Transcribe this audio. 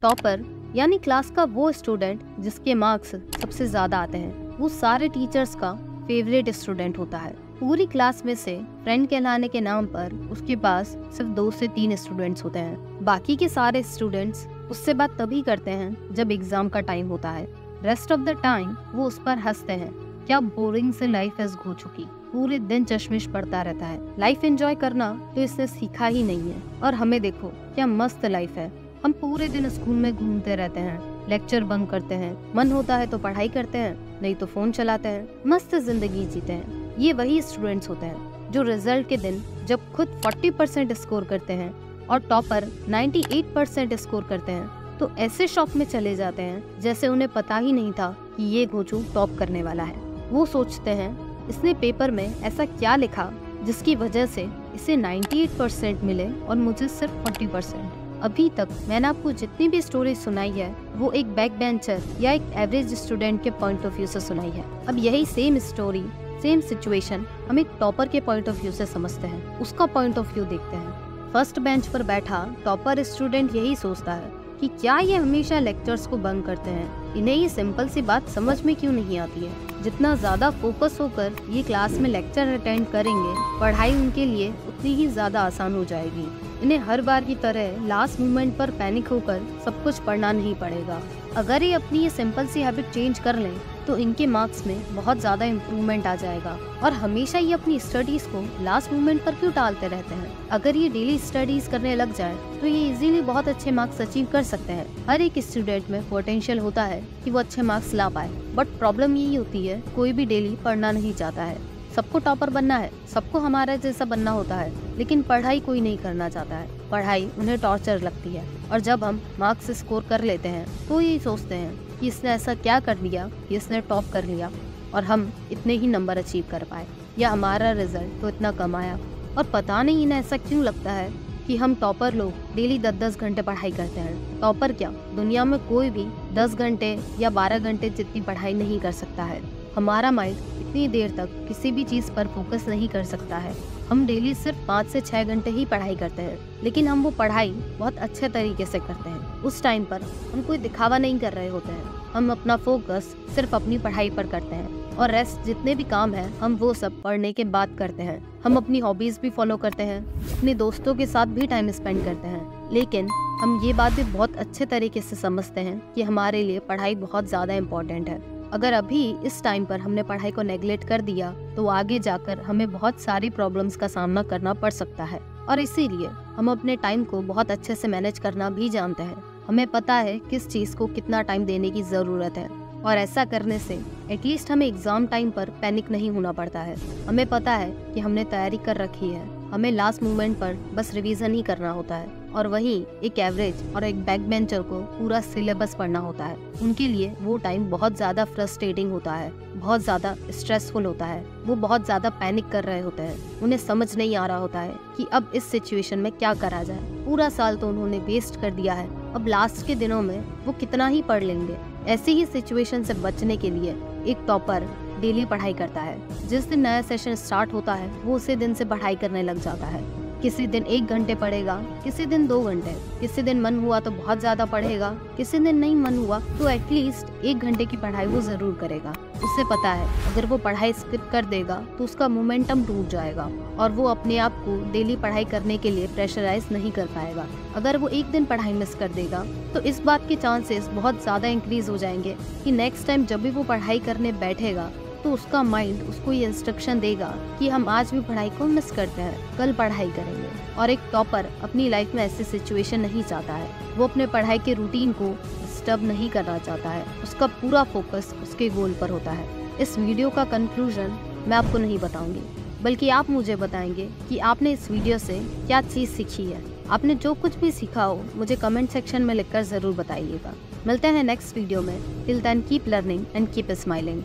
Topper यानी class का वो स्टूडेंट जिसके मार्क्स सबसे ज्यादा आते हैं, वो सारे टीचर्स का फेवरेट स्टूडेंट होता है। पूरी क्लास में से फ्रेंड कहलाने के नाम पर उसके पास सिर्फ 2 से 3 स्टूडेंट्स होते हैं। बाकी के सारे स्टूडेंट्स उससे बात तभी करते हैं जब एग्जाम का टाइम होता है। रेस्ट ऑफ द टाइम वो उस पर हंसते हैं। क्या बोरिंग से लाइफ है हो चुकी, पूरे दिन चश्मिश पड़ता रहता है। लाइफ एंजॉय करना तो इसने सीखा ही नहीं है। और हमें देखो क्या मस्त लाइफ है। हम पूरे दिन स्कूल में घूमते रहते हैं, लेक्चर बंक करते हैं, मन होता है तो पढ़ाई करते हैं, नहीं तो फोन चलाते हैं, मस्त जिंदगी जीते हैं। ये वही स्टूडेंट्स होते हैं जो रिजल्ट के दिन जब खुद 40% स्कोर करते हैं और टॉपर 98% स्कोर करते हैं तो ऐसे शॉक में चले जाते हैं जैसे उन्हें पता ही नहीं था कि ये घोंचू टॉप करने वाला है। वो सोचते हैं इसने पेपर में ऐसा क्या लिखा जिसकी वजह से इसे 98% मिले और मुझे सिर्फ 40%। अभी तक मैंने आपको जितनी भी स्टोरी सुनाई है वो एक बैक बेंचर या एक एवरेज स्टूडेंट के पॉइंट ऑफ व्यू से सुनाई है। अब यही सेम स्टोरी, सेम सिचुएशन हम एक टॉपर के पॉइंट ऑफ व्यू से समझते हैं, उसका पॉइंट ऑफ व्यू देखते हैं। फर्स्ट बेंच पर बैठा टॉपर स्टूडेंट यही सोचता है कि क्या ये हमेशा लेक्चर्स को बंक करते हैं, इन्हें ये सिंपल सी बात समझ में क्यों नहीं आती है। जितना ज्यादा फोकस होकर ये क्लास में लेक्चर अटेंड करेंगे, पढ़ाई उनके लिए उतनी ही ज्यादा आसान हो जाएगी। इन्हें हर बार की तरह लास्ट मोमेंट पर पैनिक होकर सब कुछ पढ़ना नहीं पड़ेगा। अगर ये अपनी ये सिंपल सी हैबिट चेंज कर लें तो इनके मार्क्स में बहुत ज्यादा इम्प्रूवमेंट आ जाएगा। और हमेशा ये अपनी स्टडीज को लास्ट मोमेंट पर क्यों टालते रहते हैं। अगर ये डेली स्टडीज करने लग जाए तो ये इजीली बहुत अच्छे मार्क्स अचीव कर सकते हैं। हर एक स्टूडेंट में पोटेंशियल होता है कि वो अच्छे मार्क्स ला पाए, बट प्रॉब्लम यही होती है कोई भी डेली पढ़ना नहीं चाहता है। सबको टॉपर बनना है, सबको हमारा जैसा बनना होता है, लेकिन पढ़ाई कोई नहीं करना चाहता है। पढ़ाई उन्हें टॉर्चर लगती है। और जब हम मार्क्स स्कोर कर लेते हैं तो ये सोचते हैं कि इसने ऐसा क्या कर लिया कि इसने टॉप कर लिया और हम इतने ही नंबर अचीव कर पाए, या हमारा रिजल्ट तो इतना कम आया। और पता नहीं इन्हें ऐसा क्यों लगता है कि हम टॉपर लोग डेली 10-10 घंटे पढ़ाई करते हैं। टॉपर क्या, दुनिया में कोई भी 10 घंटे या 12 घंटे जितनी पढ़ाई नहीं कर सकता है। हमारा माइंड इतनी देर तक किसी भी चीज पर फोकस नहीं कर सकता है। हम डेली सिर्फ 5 से 6 घंटे ही पढ़ाई करते हैं, लेकिन हम वो पढ़ाई बहुत अच्छे तरीके से करते हैं। उस टाइम पर हम कोई दिखावा नहीं कर रहे होते हैं। हम अपना फोकस सिर्फ अपनी पढ़ाई पर करते हैं और रेस्ट जितने भी काम है हम वो सब पढ़ने के बाद करते हैं। हम अपनी हॉबीज भी फॉलो करते हैं, अपने दोस्तों के साथ भी टाइम स्पेंड करते हैं, लेकिन हम ये बात भी बहुत अच्छे तरीके से समझते हैं कि हमारे लिए पढ़ाई बहुत ज्यादा इम्पोर्टेंट है। अगर अभी इस टाइम पर हमने पढ़ाई को नेग्लेक्ट कर दिया तो आगे जाकर हमें बहुत सारी प्रॉब्लम्स का सामना करना पड़ सकता है। और इसीलिए हम अपने टाइम को बहुत अच्छे से मैनेज करना भी जानते हैं। हमें पता है किस चीज को कितना टाइम देने की जरूरत है, और ऐसा करने से एटलीस्ट हमें एग्जाम टाइम पर पैनिक नहीं होना पड़ता है। हमें पता है कि हमने तैयारी कर रखी है, हमें लास्ट मोमेंट पर बस रिवीजन ही करना होता है। और वहीं एक एवरेज और एक बैक बेंचर को पूरा सिलेबस पढ़ना होता है। उनके लिए वो टाइम बहुत ज्यादा फ्रस्ट्रेटिंग होता है, बहुत ज्यादा स्ट्रेसफुल होता है। वो बहुत ज्यादा पैनिक कर रहे होते हैं। उन्हें समझ नहीं आ रहा होता है कि अब इस सिचुएशन में क्या करा जाए। पूरा साल तो उन्होंने वेस्ट कर दिया है, अब लास्ट के दिनों में वो कितना ही पढ़ लेंगे। ऐसी ही सिचुएशन से बचने के लिए एक टॉपर डेली पढ़ाई करता है। जिस दिन नया सेशन स्टार्ट होता है वो उसी दिन से पढ़ाई करने लग जाता है। किसी दिन 1 घंटे पढ़ेगा, किसी दिन 2 घंटे, किसी दिन मन हुआ तो बहुत ज्यादा पढ़ेगा, किसी दिन नहीं मन हुआ तो एटलीस्ट 1 घंटे की पढ़ाई वो जरूर करेगा। उससे पता है अगर वो पढ़ाई स्किप कर देगा तो उसका मोमेंटम टूट जाएगा और वो अपने आप को डेली पढ़ाई करने के लिए प्रेशराइज नहीं कर पाएगा। अगर वो एक दिन पढ़ाई मिस कर देगा तो इस बात के चांसेस बहुत ज्यादा इंक्रीज हो जाएंगे कि नेक्स्ट टाइम जब भी वो पढ़ाई करने बैठेगा तो उसका माइंड उसको ये इंस्ट्रक्शन देगा कि हम आज भी पढ़ाई को मिस करते हैं, कल पढ़ाई करेंगे। और एक टॉपर अपनी लाइफ में ऐसी सिचुएशन नहीं चाहता है। वो अपने पढ़ाई के रूटीन को डिस्टर्ब नहीं करना चाहता है। उसका पूरा फोकस उसके गोल पर होता है। इस वीडियो का कंक्लूजन मैं आपको नहीं बताऊंगी, बल्कि आप मुझे बताएंगे कि आपने इस वीडियो से क्या चीज़ सीखी है। आपने जो कुछ भी सीखा हो मुझे कमेंट सेक्शन में लिखकर जरूर बताइएगा। मिलते हैं नेक्स्ट वीडियो में। Till then keep learning and keep smiling.